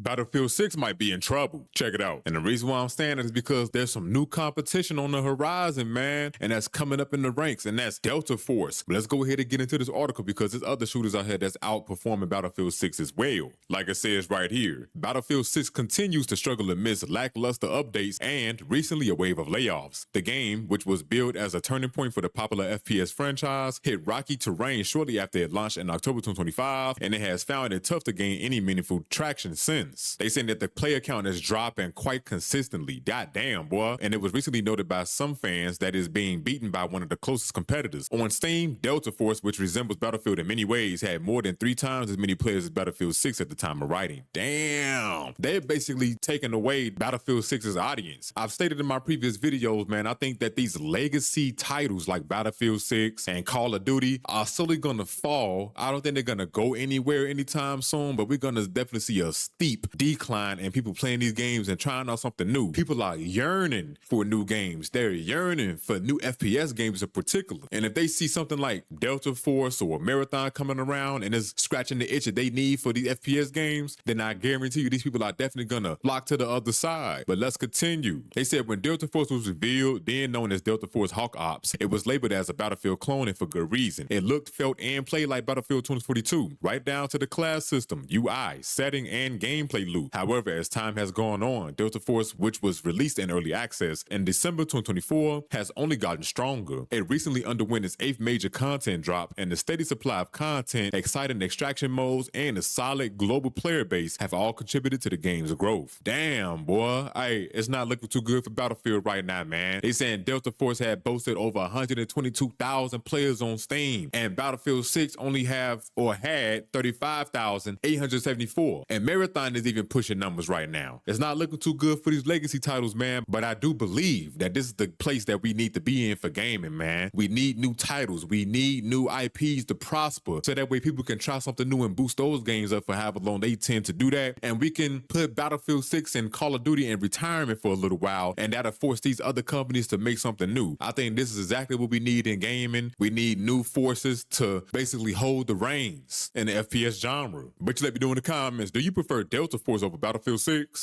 Battlefield 6 might be in trouble. Check it out. And the reason why I'm saying it is because there's some new competition on the horizon, man, and that's coming up in the ranks, and that's Delta Force. But let's go ahead and get into this article because there's other shooters out here that's outperforming Battlefield 6 as well. Like it says right here, Battlefield 6 continues to struggle amidst lackluster updates and recently a wave of layoffs. The game, which was billed as a turning point for the popular FPS franchise, hit rocky terrain shortly after it launched in October 2025, and it has found it tough to gain any meaningful traction since. They saying that the player count is dropping quite consistently. Goddamn, boy. And it was recently noted by some fans that is being beaten by one of the closest competitors. On Steam, Delta Force, which resembles Battlefield in many ways, had more than 3 times as many players as Battlefield 6 at the time of writing. Damn. They're basically taking away Battlefield 6's audience. I've stated in my previous videos, man, I think that these legacy titles like Battlefield 6 and Call of Duty are slowly gonna fall. I don't think they're gonna go anywhere anytime soon, but we're gonna definitely see a steep decline in people playing these games and trying out something new. People are yearning for new games. They're yearning for new FPS games in particular. And if they see something like Delta Force or Marathon coming around and is scratching the itch that they need for these FPS games, then I guarantee you these people are definitely gonna flock to the other side. But let's continue. They said when Delta Force was revealed, then known as Delta Force Hawk Ops, it was labeled as a Battlefield clone, and for good reason. It looked, felt, and played like Battlefield 2042, right down to the class system, UI, setting, and gameplay loop. However, as time has gone on, Delta Force, which was released in early access in December 2024, has only gotten stronger. It recently underwent its 8th major content drop, and the steady supply of content, exciting extraction modes, and a solid global player base have all contributed to the game's growth. Damn, boy. Hey, it's not looking too good for Battlefield right now, man. They saying Delta Force had boasted over 122,000 players on Steam, and Battlefield 6 only had 35,874. And Marathon is even pushing numbers right now. It's not looking too good for these legacy titles, man, but I do believe that this is the place that we need to be in for gaming, man. We need new titles. We need new IPs to prosper, so that way people can try something new and boost those games up for however long they tend to do that. And we can put Battlefield 6 and Call of Duty in retirement for a little while, and that'll force these other companies to make something new. I think this is exactly what we need in gaming. We need new forces to basically hold the reins in the FPS genre. But you let me know in the comments, do you prefer Delta Force over Battlefield 6?